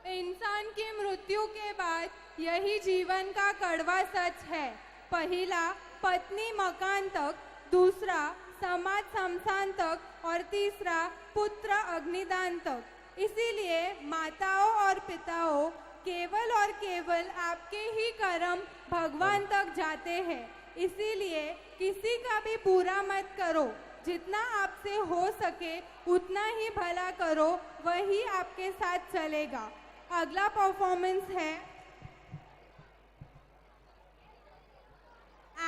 इंसान की मृत्यु के बाद यही जीवन का कड़वा सच है। पहला पत्नी मकान तक, दूसरा समाज शमशान तक और तीसरा पुत्र अग्निदान तक। इसीलिए माताओं और पिताओं, केवल और केवल आपके ही कर्म भगवान तक जाते हैं। इसीलिए किसी का भी बुरा मत करो, जितना आपसे हो सके उतना ही भला करो, वही आपके साथ चलेगा। अगला परफॉर्मेंस है,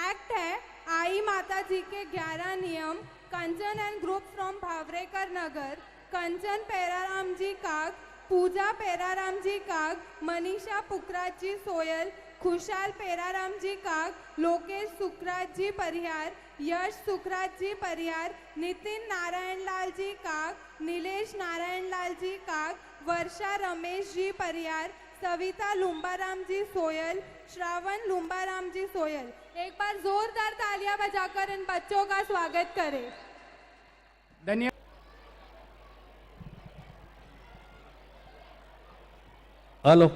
एक्ट है आई माता जी के 11 नियम। कंचन एंड ग्रुप फ्रॉम भावरेकर नगर, कंचन पेराराम जी काग, पूजा पेराराम जी काग, मनीषा पुखराज जी सोयल, खुशाल पेराराम जी काग, लोकेश सुखराज जी परिहार, यश सुखराज जी परिहार, नितिन नारायण लाल जी काग, नीलेश नारायण लाल जी काग, वर्षा रमेश जी परिहार, सविता लुम्बाराम जी सोयल, श्रावण लुम्बाराम जी सोयल। एक बार जोरदार तालियां बजाकर इन बच्चों का स्वागत करें। धन्यवाद। હાલો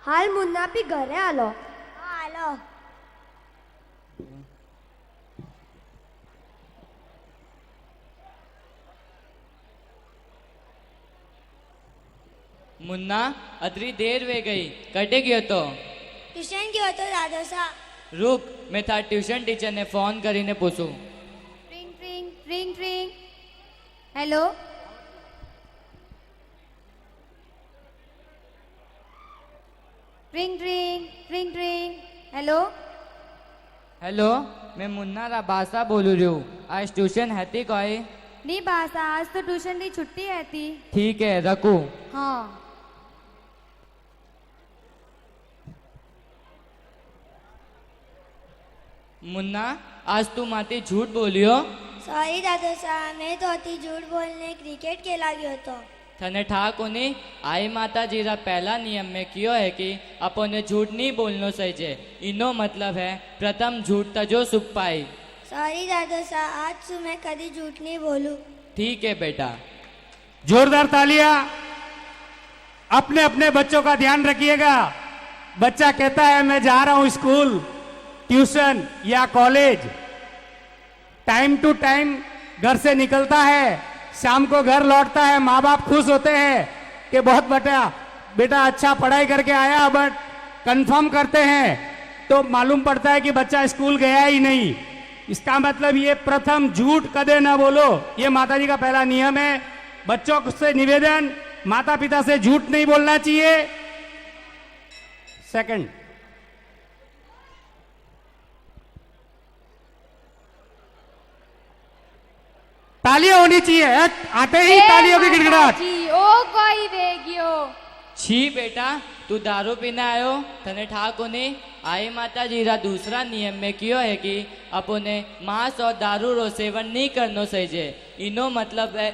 હાલ મુન્ના બી ઘરે હાલો. હાલો. मुन्ना अतरी देर वे गई, कटे गयो तो? ટ્યુશન ગયો હતો દાદા સા. रुक, मैं था ट्यूशन टीचर ने फोन करीने पूछूं। ટ્રિંગ ટ્રિંગ ટ્રિંગ ટ્રિંગ. હેલો. ટ્રિંગ ટ્રિંગ ટ્રિંગ ટ્રિંગ. હેલો. हेलो, मैं मुन्ना रा भाषा बोलू रही हूँ। आज ट्यूशन हैती कोई? ની ભાષા આજ તો ટ્યુશન ની છુટ્ટી હતી. ठीक है, रखू। હા. मुन्ना, आज तू माती झूठ बोलियो? સોરી દાદા સા, મેં તો અતિ झूठ बोलने क्रिकेट खेला गयो तो. थने ठा कोनी? आई माता जी रा पहला नियम में कियो है कि अपने झूठ नहीं बोलनो सही। इनो मतलब है प्रथम झूठ तजो सुख पाई। સોરી દાદા સા, આજ સુ मैं कभी झूठ नहीं बोलूं. ठीक है बेटा। जोरदार तालियां। अपने अपने बच्चों का ध्यान रखिएगा। बच्चा कहता है मैं जा रहा हूं स्कूल, ट्यूशन या कॉलेज, टाइम टू टाइम घर से निकलता है, शाम को घर लौटता है, माँ बाप खुश होते हैं कि बहुत बेटा अच्छा पढ़ाई करके आया, बट कंफर्म करते हैं तो मालूम पड़ता है कि बच्चा स्कूल गया ही नहीं। इसका मतलब ये प्रथम झूठ कदे न बोलो, ये माताजी का पहला नियम है। बच्चों से निवेदन, माता पिता से झूठ नहीं बोलना चाहिए। सेकंड, तालियां होनी चाहिए। आते ही तालियों की गिड़गिड़ाहट। ओ कोई वेगियो. छी बेटा, तू दारू पीने आयो? थने ठा कोनी? आई माता जी रा दूसरा नियम में कियो है कि अपने मांस और दारू रो सेवन नहीं करनो सही। इनो मतलब है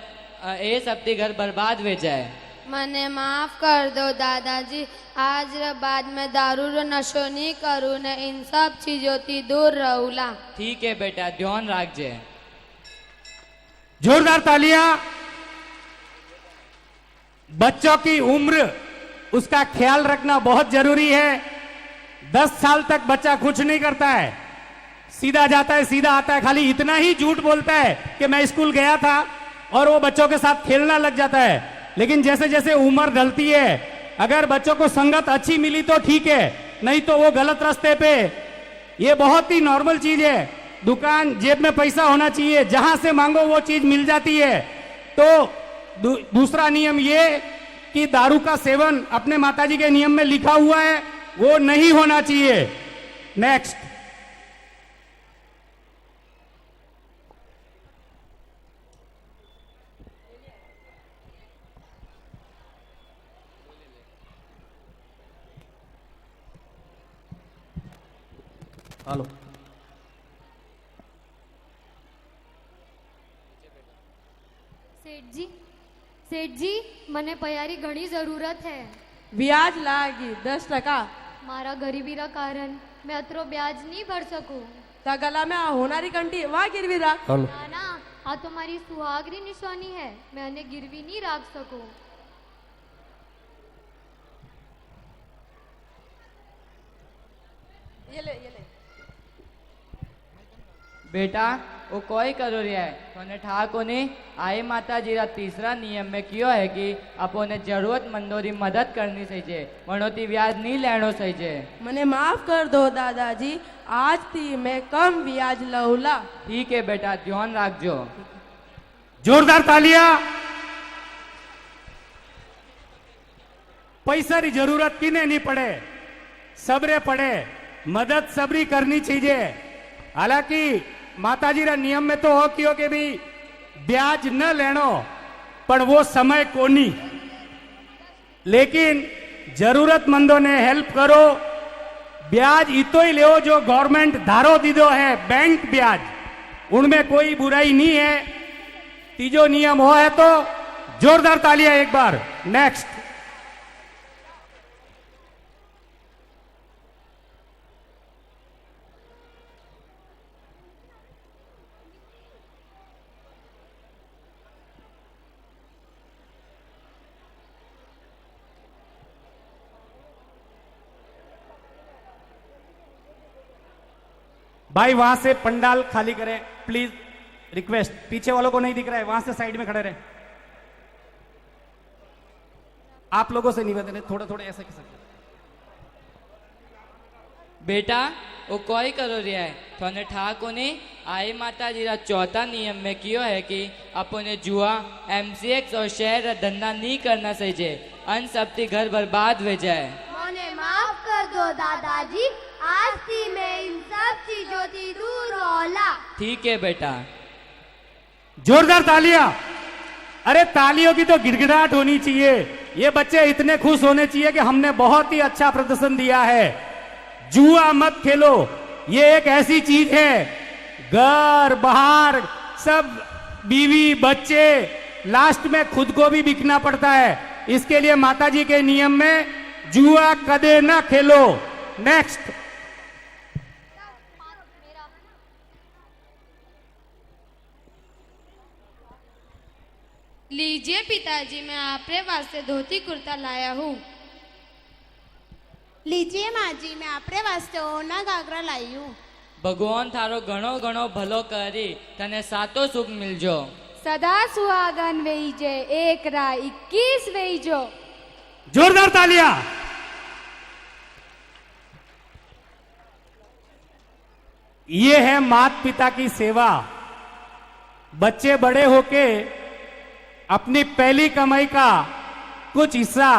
ए सबती घर बर्बाद वे जाए। મને માફ कर दो दादाजी, आज रे बाद में दारू रो नशो नहीं करूँ ने इन सब चीजों थी दूर रहूला. ठीक है बेटा, ध्यान रख जे। जोरदार तालियां। बच्चों की उम्र, उसका ख्याल रखना बहुत जरूरी है। 10 साल तक बच्चा कुछ नहीं करता है, सीधा जाता है सीधा आता है, खाली इतना ही झूठ बोलता है कि मैं स्कूल गया था, और वो बच्चों के साथ खेलना लग जाता है। लेकिन जैसे जैसे उम्र ढलती है, अगर बच्चों को संगत अच्छी मिली तो ठीक है, नहीं तो वो गलत रास्ते पे। ये बहुत ही नॉर्मल चीज है। दुकान, जेब में पैसा होना चाहिए, जहां से मांगो वो चीज मिल जाती है। तो दूसरा नियम ये कि दारू का सेवन अपने माताजी के नियम में लिखा हुआ है, वो नहीं होना चाहिए। नेक्स्ट, હાલો सेठ जी, मने पयारी घणी जरूरत है। ब्याज लागी 10%। मारा गरीबी रा कारण मैं अतरो ब्याज नहीं भर सकूं। ता गला में आ होनारी कंटी वहां गिरवी रख। હાલો ना ना, आ तुम्हारी सुहागरी निशानी है, मैं उन्हें गिरवी नहीं रख सकूं। ये ले बेटा वो कोई करो रिया है तोने ठाको ने आई माता जी रा तीसरा नियम में क्यों है कि अपोने जरूरतमंदों की मदद करनी सही है वनोती ब्याज नहीं लेनो सही है। मने माफ कर दो दादाजी, आज थी मैं कम ब्याज लौला। ठीक है बेटा ध्यान रखजो। जोरदार तालियां। पैसा की जरूरत किने नहीं पड़े, सबरे पड़े, मदद सबरी करनी चाहिए। हालांकि माताजी रा नियम में तो हो क्यों कि भी ब्याज न लेनो, पर वो समय कोनी, लेकिन जरूरतमंदों ने हेल्प करो। ब्याज इतो ही ले जो गवर्नमेंट धारो दीदो है, बैंक ब्याज, उनमें कोई बुराई नहीं है। तीजो नियम हो है तो जोरदार तालियां एक बार। नेक्स्ट। भाई वहां से पंडाल खाली करें प्लीज, रिक्वेस्ट। पीछे वालों को नहीं दिख रहा है, वहां से साइड में खड़े रहे। आप लोगों से निवेदन है, थोड़े थोड़े ऐसे कर सकते। बेटा वो कोई करो रिया है थोने ठाको ने आई माता जी रा चौथा नियम में क्यों है कि अपने जुआ MCX और शहर धंधा नहीं करना सही है, अन सबती घर बर्बाद हो जाए। मोने माफ कर दो दादाजी, आज थी मैं इन सब चीजों से दूर होला। ठीक है बेटा। जोरदार तालियां। अरे तालियों की तो गिड़गिड़ाहट होनी चाहिए। ये बच्चे इतने खुश होने चाहिए कि हमने बहुत ही अच्छा प्रदर्शन दिया है। जुआ मत खेलो, ये एक ऐसी चीज है, घर बाहर सब, बीवी बच्चे, लास्ट में खुद को भी बिकना पड़ता है। इसके लिए माताजी के नियम में जुआ कदे ना खेलो। नेक्स्ट। लीजिए पिताजी, मैं आपके वास्ते धोती कुर्ता लाया हूँ। लीजिए माँ जी, मैं आपरे वास्ते ओना घाघरा लाई हूँ। भगवान थारो घणो घणो भलो करी तने सातो सुख मिलजो। सदा सुहागन वेईजे, एक रा 21 वेईजो। जोरदार तालियां। ये है माता पिता की सेवा। बच्चे बड़े होके अपनी पहली कमाई का कुछ हिस्सा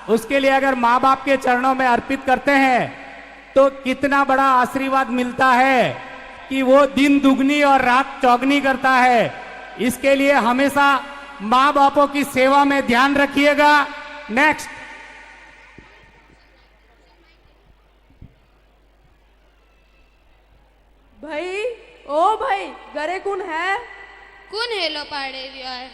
उसके लिए अगर माँ बाप के चरणों में अर्पित करते हैं तो कितना बड़ा आशीर्वाद मिलता है कि वो दिन दुगनी और रात चौगनी करता है। इसके लिए हमेशा माँ बापों की सेवा में ध्यान रखिएगा। नेक्स्ट। भाई ओ भाई, घरे कौन है? कौन हेलो पाड़े रियो है?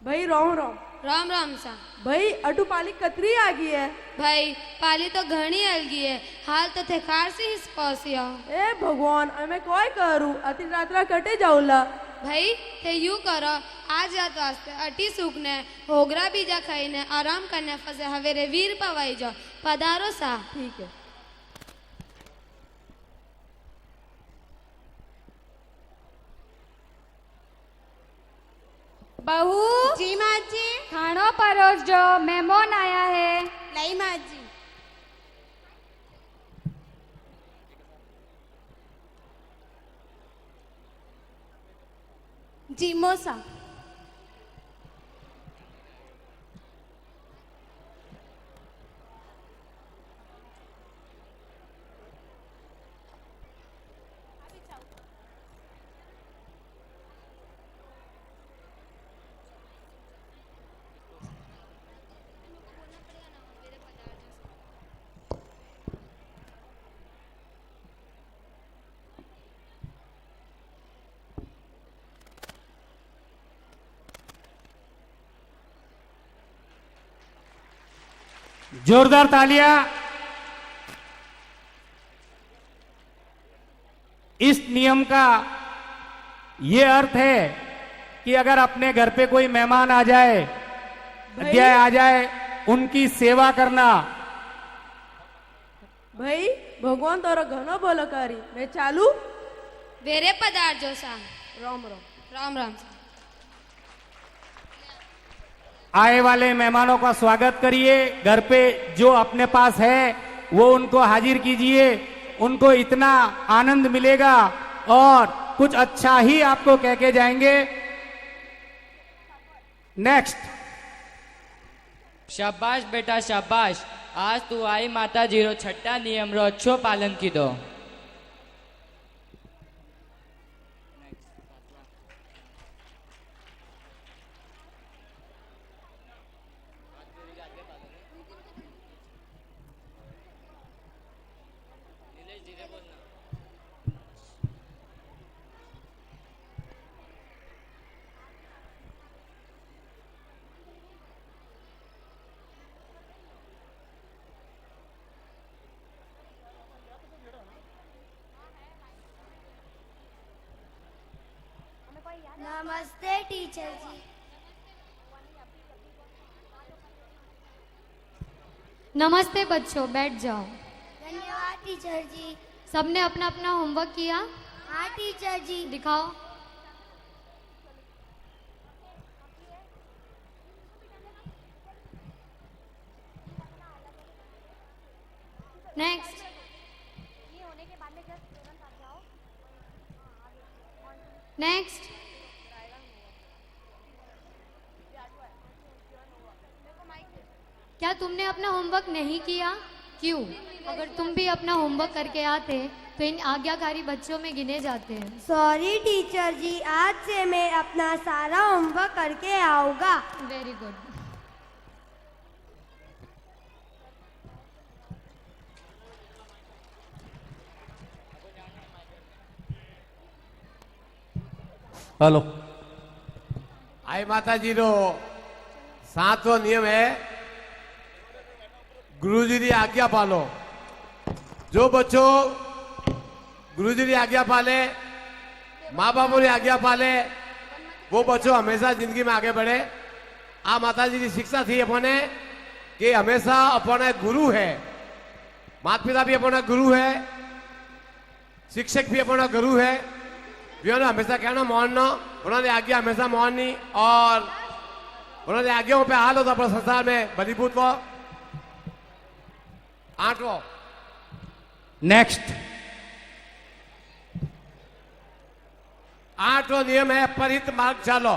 भाई रोम रोम। राम राम सा। भाई अटू पाली कतरी आ गई है। भाई पाली तो घनी अलगी है, हाल तो थे कार से हिस पहुंचिया। ए भगवान, मैं कोई करूं, अति रात्रा कटे जाऊला। भाई ते यू करो, आज रात वास्ते अटी सूखने होगरा बीजा खाईने आराम करने फसे हवेरे वीर पवाई जाओ। पधारो सा। ठीक है। बहू जी माँ जी। खानो परोस जो, मेहमान आया है। लाई माँ जी। जी मोसा। जोरदार तालियां। इस नियम का यह अर्थ है कि अगर अपने घर पे कोई मेहमान आ जाए, अतिथि आ जाए, उनकी सेवा करना भाई भगवान तारो घणो भलो करी मैं चालू वेरे पधारजो सा राम राम राम राम आए वाले मेहमानों का स्वागत करिए। घर पे जो अपने पास है वो उनको हाजिर कीजिए, उनको इतना आनंद मिलेगा और कुछ अच्छा ही आपको कह के जाएंगे। नेक्स्ट। शाबाश बेटा शाबाश, आज तू आई माता जी रो छठा नियम रो अच्छो पालन कीधो। नमस्ते टीचर जी। नमस्ते बच्चों, बैठ जाओ। धन्यवाद टीचर जी। सबने अपना अपना होमवर्क किया? हाँ टीचर जी। दिखाओ। नेक्स्ट। नेक्स्ट। क्या तुमने अपना होमवर्क नहीं किया? क्यों? अगर तुम भी अपना होमवर्क करके आते तो इन आज्ञाकारी बच्चों में गिने जाते हैं। सॉरी टीचर जी, आज से मैं अपना सारा होमवर्क करके आऊंगा। Very good. हेलो। आई माता जी रो 7वां नियम है गुरुजी की आज्ञा पालो। जो बच्चों गुरुजी की आज्ञा पाले, माँ बापों की आज्ञा पाले, वो बच्चों हमेशा जिंदगी में आगे बढ़े। आ माता जी की शिक्षा थी अपने कि हमेशा अपना गुरु है, माता पिता भी अपना गुरु है, शिक्षक भी अपना गुरु है। उन्होंने हमेशा कहना मानना, उन्होंने आज्ञा हमेशा माननी और उन्होंने आज्ञाओं पे हाल होता अपने संसार में बलीभूत को। 8वां। नेक्स्ट। 8वां नियम है परिहित मार्ग चालो।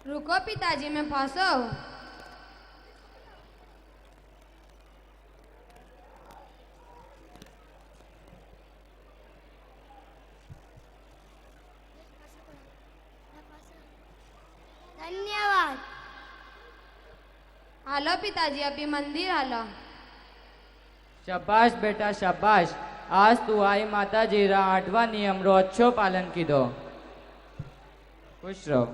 रुको पिताजी, मैं फंसो। धन्यवाद। हालो पिताजी, अभी मंदिर हालो। शाबाश बेटा शाबाश, आज तू आई माता जी रा 8वां नियम रो अच्छो पालन कीधो। खुश रहो।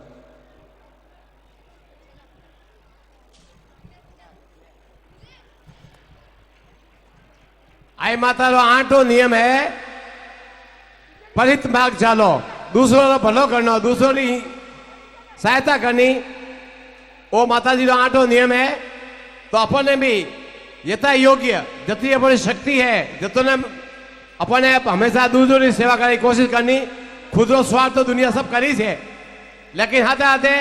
आई माता रो 8वां नियम है परिहित मार्ग चालो। दूसरों को भलो करना, दूसरों की सहायता करनी, वो माता जी रो 8वां नियम है। तो अपने भी यथा योग्य जितनी अपनी शक्ति है, जितने अपने हमेशा दूसरों की सेवा करने की कोशिश करनी। खुद रो स्वार्थ तो दुनिया सब करी है, लेकिन हाथे हाथे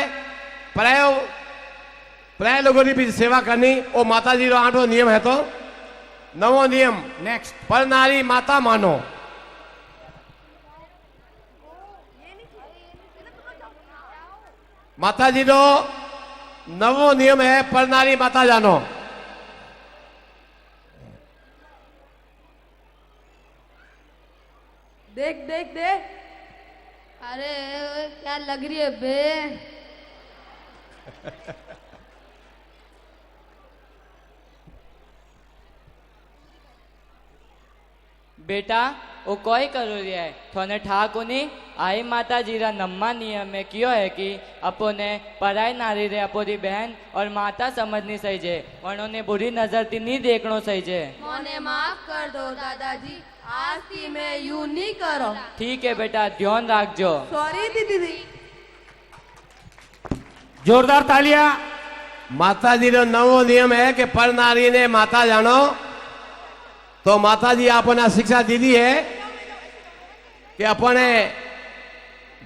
प्राय लोगों की भी सेवा करनी, वो माता जी रो 8वां नियम है। तो 9वां नियम नेक्स्ट। पर नारी माता मानो। माता जी रो 9वां नियम है पर नारी माता जानो। देख देख दे। अरे क्या लग रही है बे। बेटा वो कोई करो रही है थोने ठाकुनी आई माता जी रा 9वां नियम में क्यों है कि अपने पराई नारी रे अपनी बहन और माता समझनी सही जे, उन्होंने बुरी नजर थी नहीं देखनो सही जे। मोने माफ कर दो दादाजी, आज थी मैं यूं नहीं करो। ठीक है बेटा, ध्यान रखजो। सॉरी दीदी। जोरदार तालियां माताजी रो नवो नियम है कि पर नारी ने माता जानो। तो माताजी आपने शिक्षा दी दी है कि अपने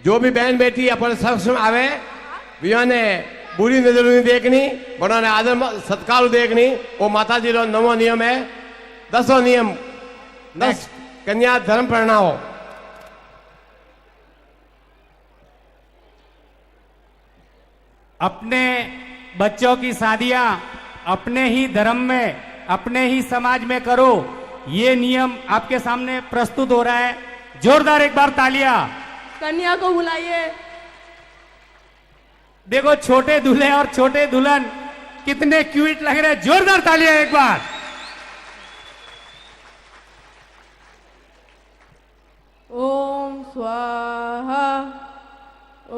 जो भी बहन बेटी अपने सक्षम आवे ने बुरी नजर नहीं देखनी, बड़ा ने आदर सत्कार देखनी। वो माताजी रो नवो नियम है। 10 नियम 10 कन्या धर्म प्रणाओ। अपने बच्चों की शादियां अपने ही धर्म में अपने ही समाज में करो, ये नियम आपके सामने प्रस्तुत हो रहा है। जोरदार एक बार तालियां। कन्या को बुलाइए। देखो छोटे दूल्हे और छोटे दुल्हन कितने क्यूट लग रहे हैं। जोरदार तालियां एक बार। ओम स्वाहा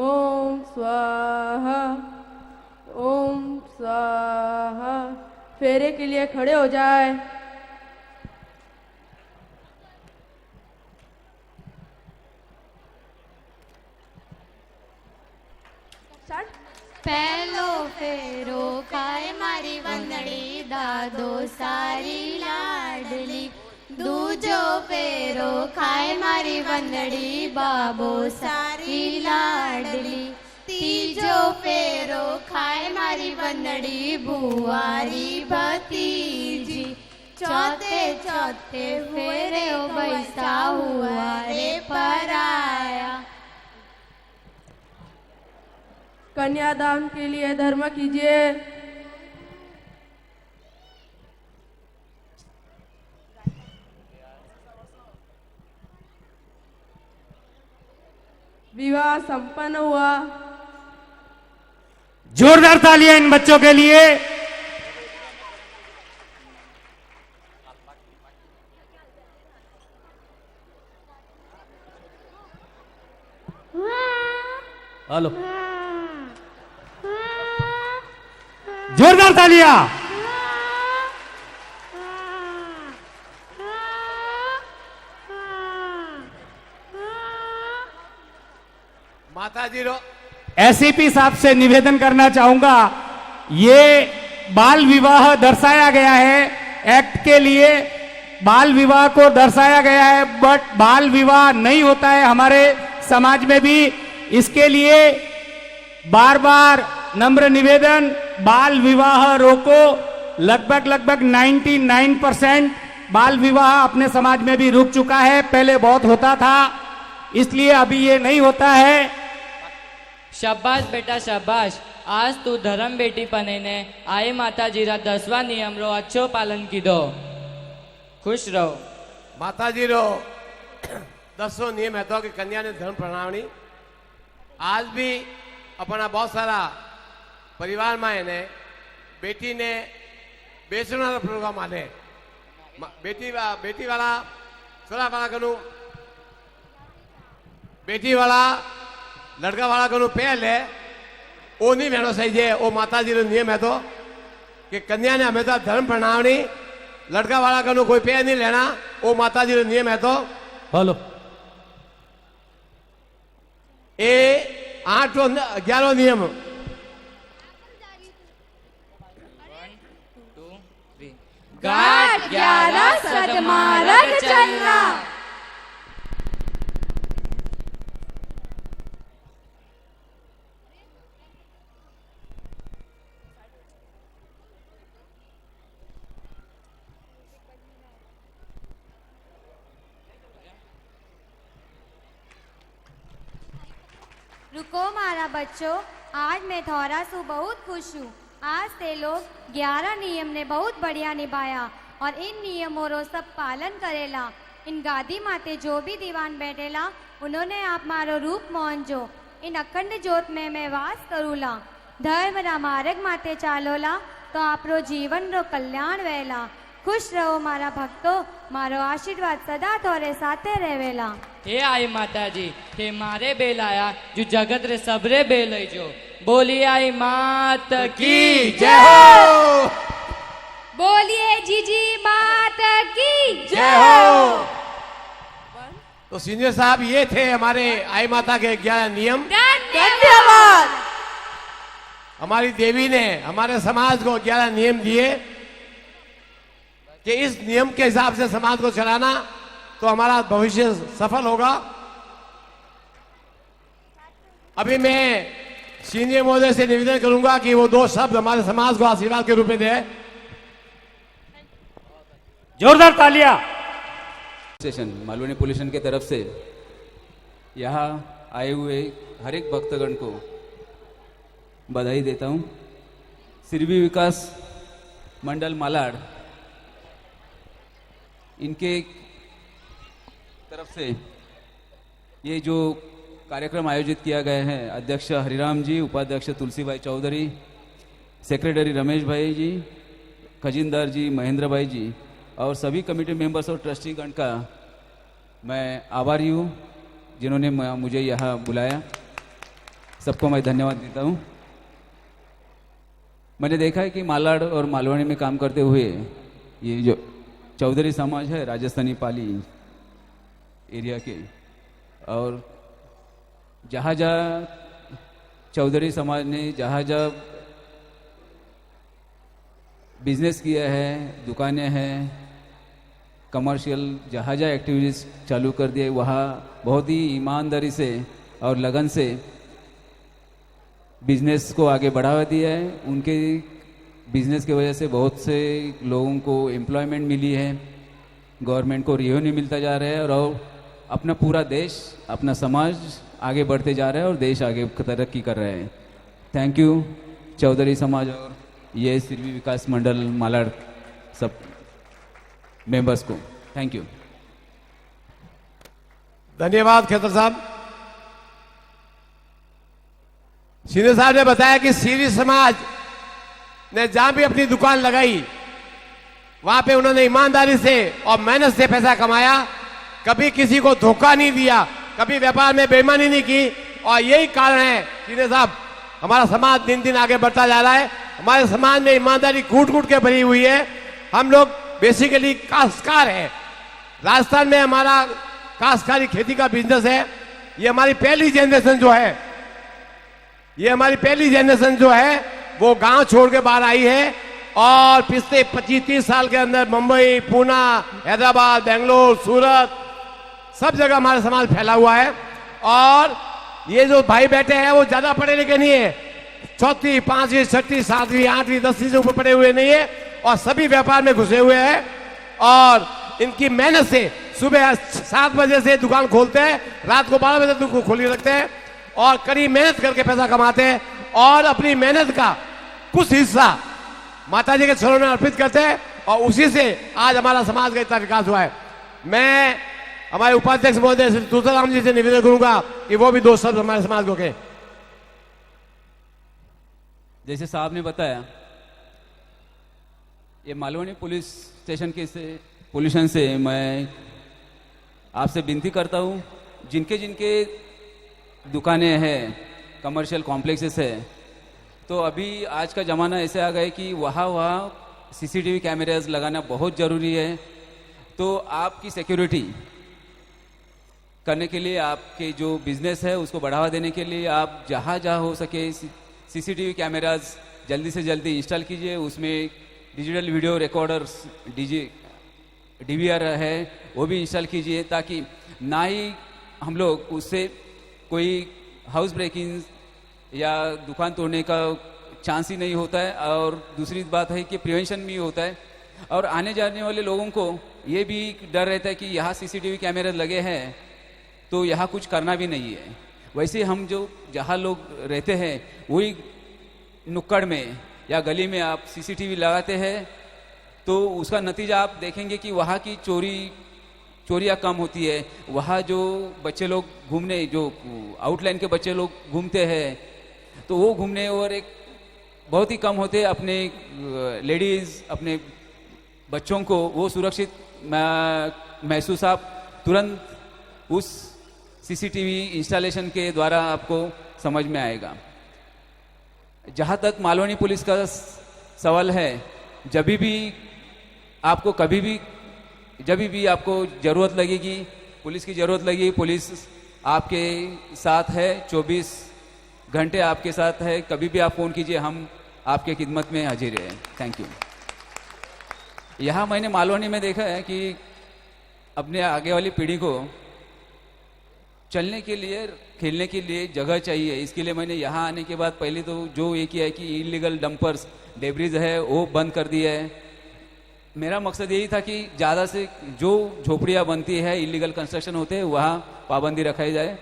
ओम स्वाहा ओम स्वाहा। फेरे के लिए खड़े हो जाए। पहलो फेरो खाए मारी वंदड़ी दादो सारी लाडली। दूजो फेरो खाए मारी वंदड़ी बाबो सारी लाडली। तीजो फेरो खाए मारी वंदड़ी बुआरी भतीजी। चौथे चौथे फेरे ओ बैसा हुआ रे पराया। कन्यादान के लिए धर्म कीजिए। विवाह संपन्न हुआ। जोरदार तालियां इन बच्चों के लिए। हेलो, जोरदार तालियां। माताजी रो एससीपी साहब से निवेदन करना चाहूंगा, ये बाल विवाह दर्शाया गया है एक्ट के लिए, बाल विवाह को दर्शाया गया है, बट बाल विवाह नहीं होता है हमारे समाज में भी। इसके लिए बार बार नम्र निवेदन, बाल विवाह रोको। लगभग 99% बाल विवाह अपने समाज में भी रुक चुका है। पहले बहुत होता था, इसलिए अभी ये नहीं होता है। शाबाश बेटा शाबाश। आज तू धर्म बेटी पने ने आई माता जीरा 10वां नियम रो अच्छो पालन की दो। खुश रहो। माताजी रो 10 नियम है तो कि कन्या ने धर्म प्रणावनी। आज भी अपना बहुत सारा परिवार में ने बेटी ने बेचना प्रोग्राम आने बेटी वाला छोरा वाला कनु बेटी वाला लड़का वाला कनु पहले वो नहीं बहनो सही है। वो माताजी रो नियम है तो कि कन्या ने हमेशा धर्म प्रणावनी, लड़का वाला कनु कोई पे नहीं लेना। वो माताजी रो नियम है तो हेलो, ए 8 और 11 नियम। 1 2 3 घाट 11 सदमार्ग चलना। रुको मारा बच्चों, आज मैं थोड़ा सु बहुत खुश हूँ। आज से लोग 11 नियम ने बहुत बढ़िया निभाया और इन नियमों रो सब पालन करेला। इन गादी माते जो भी दीवान बैठेला उन्होंने आप मारो रूप मोहन जो इन अखंड जोत में मैं वास करूला। धर्म रा मार्ग माते चालोला तो आप रो जीवन रो कल्याण वेला। खुश रहो मारा भक्तो, मारो आशीर्वाद सदा तोरे साथे रहेला। हे आई माता जी, हे मारे बेल आया जो जगत रे सबरे बेल है जो। बोलिए आई मात की जय हो। बोलिए जीजी मात की जय हो। तो सीनियर साहब ये थे हमारे आई माता के 11 नियम। धन्यवाद। हमारी देवी ने हमारे समाज को 11 नियम दिए कि इस नियम के हिसाब से समाज को चलाना तो हमारा भविष्य सफल होगा। अभी मैं सीनियर महोदय से निवेदन करूंगा कि वो 2 शब्द हमारे समाज को आशीर्वाद के रूप में दे। जोरदार तालियां। स्टेशन मालवनी पुलिस स्टेशन की तरफ से यहाँ आए हुए हर एक भक्तगण को बधाई देता हूँ। सिरवी विकास मंडल मालाड इनके तरफ से ये जो कार्यक्रम आयोजित किया गया है, अध्यक्ष हरिराम जी, उपाध्यक्ष तुलसी भाई चौधरी, सेक्रेटरी रमेश भाई जी, खजिनदार जी, महेंद्र भाई जी और सभी कमेटी मेंबर्स और ट्रस्टी गण का मैं आभारी हूँ जिन्होंने मुझे यहाँ बुलाया। सबको मैं धन्यवाद देता हूँ। मैंने देखा है कि मालाड और मालवनी में काम करते हुए ये जो चौधरी समाज है राजस्थानी पाली एरिया के, और जहाँ जहाँ चौधरी समाज ने जहाँ जहाँ बिजनेस किया है, दुकानें हैं, कमर्शियल जहाँ जहाँ एक्टिविटीज़ चालू कर दिए, वहाँ बहुत ही ईमानदारी से और लगन से बिजनेस को आगे बढ़ावा दिया है। उनके बिजनेस की वजह से बहुत से लोगों को एम्प्लॉयमेंट मिली है, गवर्नमेंट को रेवेन्यू मिलता जा रहा है और अपना पूरा देश, अपना समाज आगे बढ़ते जा रहा है और देश आगे तरक्की कर रहा है। थैंक यू चौधरी समाज और ये सिरवी विकास मंडल मालाड सब मेंबर्स को थैंक यू। धन्यवाद खेतर साहब। सीनियर साहब ने बताया कि सिरवी समाज ने जहां भी अपनी दुकान लगाई वहां पे उन्होंने ईमानदारी से और मेहनत से पैसा कमाया, कभी किसी को धोखा नहीं दिया, कभी व्यापार में बेईमानी नहीं की। और यही कारण है सीनियर साहब, हमारा समाज दिन दिन आगे बढ़ता जा रहा है। हमारे समाज में ईमानदारी कूट कूट के भरी हुई है। हम लोग बेसिकली काश्तकार है। राजस्थान में हमारा काश्तकारी खेती का बिजनेस है। ये हमारी पहली जनरेशन जो है वो गांव छोड़ के बाहर आई है और पिछले 25-30 साल के अंदर मुंबई, पूना, हैदराबाद, बेंगलोर, सूरत सब जगह हमारा समाज फैला हुआ है। और ये जो भाई बैठे हैं वो ज्यादा पढ़े लिखे नहीं है, 4वीं, 5वीं, 6वीं, 7वीं, 8वीं, 10वीं से ऊपर पढ़े हुए नहीं है और सभी व्यापार में घुसे हुए हैं। और इनकी मेहनत से सुबह 7 बजे से दुकान खोलते हैं, रात को 12 बजे तक खोली रखते हैं और कड़ी मेहनत करके पैसा कमाते हैं और अपनी मेहनत का कुछ हिस्सा माता जी के चरणों में अर्पित करते हैं और उसी से आज हमारा समाज का इतना विकास हुआ है। मैं हमारे उपाध्यक्ष महोदय श्री तुलसीराम जी से निवेदन करूंगा कि वो भी 2 शब्द हमारे समाज को कहें। जैसे साहब ने बताया, ये मालवनी पुलिस स्टेशन के पोल्यूशन से मैं आपसे विनती करता हूँ, जिनके जिनके दुकानें हैं, कमर्शियल कॉम्प्लेक्सेस है, तो अभी आज का ज़माना ऐसे आ गया कि वहाँ सीसीटीवी कैमरास लगाना बहुत ज़रूरी है। तो आपकी सिक्योरिटी करने के लिए, आपके जो बिजनेस है उसको बढ़ावा देने के लिए आप जहाँ जहाँ हो सके सीसीटीवी कैमरास जल्दी से जल्दी इंस्टॉल कीजिए। उसमें डिजिटल वीडियो रिकॉर्डर्स DVR है वो भी इंस्टॉल कीजिए, ताकि ना ही हम लोग उससे कोई हाउस ब्रेकिंग या दुकान तोड़ने का चांस ही नहीं होता है। और दूसरी बात है कि प्रिवेंशन भी होता है और आने जाने वाले लोगों को ये भी डर रहता है कि यहाँ सीसीटीवी कैमरे लगे हैं तो यहाँ कुछ करना भी नहीं है। वैसे हम जो जहाँ लोग रहते हैं वही नुक्कड़ में या गली में आप सीसीटीवी लगाते हैं तो उसका नतीजा आप देखेंगे कि वहाँ की चोरियाँ कम होती है। वहाँ जो बच्चे लोग घूमने, जो आउटलाइन के बच्चे लोग घूमते हैं तो वो घूमने और एक बहुत ही कम होते हैं। अपने लेडीज़, अपने बच्चों को वो सुरक्षित महसूस आप तुरंत उस सीसीटीवी इंस्टॉलेशन के द्वारा आपको समझ में आएगा। जहाँ तक मालवनी पुलिस का सवाल है, जब भी आपको ज़रूरत लगेगी, पुलिस की ज़रूरत लगेगी, पुलिस आपके साथ है 24 घंटे आपके साथ है, कभी भी आप फ़ोन कीजिए, हम आपके खिदमत में हाजिर हैं। Thank you. यहाँ मैंने मालवनी में देखा है कि अपने आगे वाली पीढ़ी को चलने के लिए, खेलने के लिए जगह चाहिए। इसके लिए मैंने यहाँ आने के बाद पहले तो जो ये किया है कि इलीगल डंपर्स, डेब्रिज है, वो बंद कर दिया है। मेरा मकसद यही था कि ज़्यादा से जो झोपड़ियाँ बनती है, इलीगल कंस्ट्रक्शन होते हैं, वहाँ पाबंदी रखाई जाए।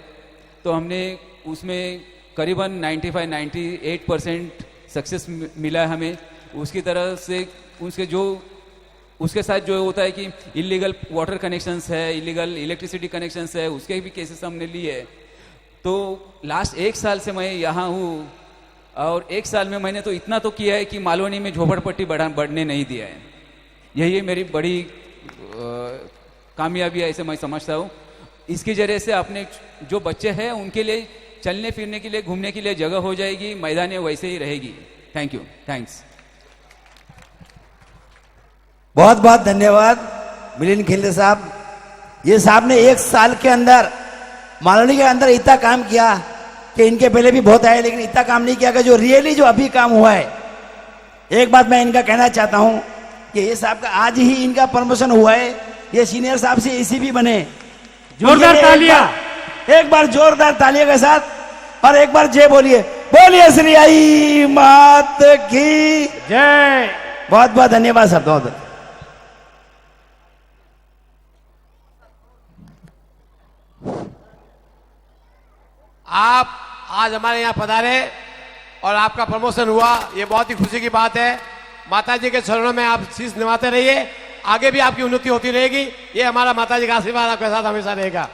तो हमने उसमें करीबन 95-98% सक्सेस मिला है हमें। उसकी तरह से उसके साथ जो होता है कि इलीगल वाटर कनेक्शंस है, इलीगल इलेक्ट्रिसिटी कनेक्शंस है, उसके भी केसेस हमने लिए है। तो लास्ट 1 साल से मैं यहाँ हूँ और 1 साल में मैंने तो इतना तो किया है कि मालवनी में झोपड़पट्टी बढ़ने नहीं दिया है। यही मेरी बड़ी कामयाबी है, ऐसे मैं समझता हूँ। इसकी जरिए से अपने जो बच्चे हैं उनके लिए चलने फिरने के लिए, घूमने के लिए जगह हो जाएगी, मैदान वैसे ही रहेगी। Thank you. थैंक्स। बहुत बहुत धन्यवाद मिलिंद खिल्ले साहब। ये साहब ने 1 साल के अंदर मालवनी के अंदर इतना काम किया कि इनके पहले भी बहुत आए, लेकिन इतना काम नहीं किया कि जो रियली जो अभी काम हुआ है। एक बात मैं इनका कहना चाहता हूं कि ये साहब का आज ही इनका प्रमोशन हुआ है, ये सीनियर साहब से एसीपी बने। जोरदार तालियां, एक बार जोरदार तालियों के साथ, और एक बार जय बोलिए, बोलिए श्री आई मात की जय। बहुत बहुत धन्यवाद सब। बहुत आप आज हमारे यहाँ पधारे और आपका प्रमोशन हुआ, ये बहुत ही खुशी की बात है। माता जी के चरणों में आप शीश निभाते रहिए, आगे भी आपकी उन्नति होती रहेगी। ये हमारा माता जी का आशीर्वाद आपके साथ हमेशा रहेगा।